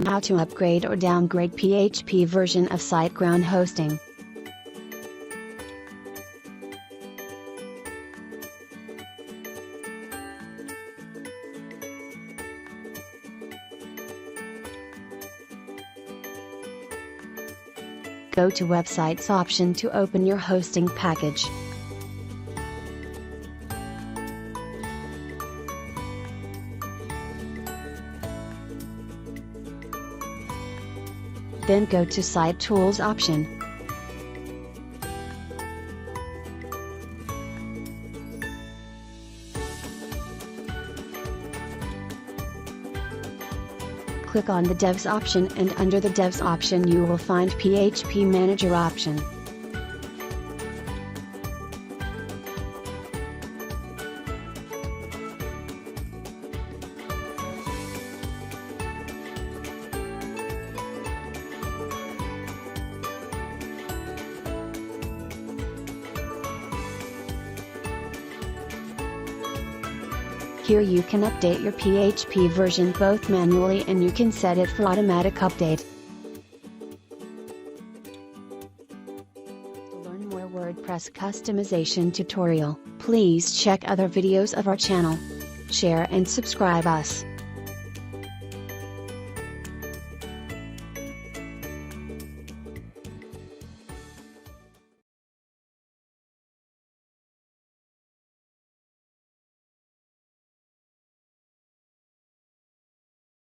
how to upgrade or downgrade PHP version of SiteGround hosting. Go to Websites option to open your hosting package. Then go to Site Tools option. Click on the Devs option, and under the Devs option you will find PHP Manager option. Here you can update your PHP version both manually and you can set it for automatic update. To learn more WordPress customization tutorial, please check other videos of our channel. Share and subscribe us.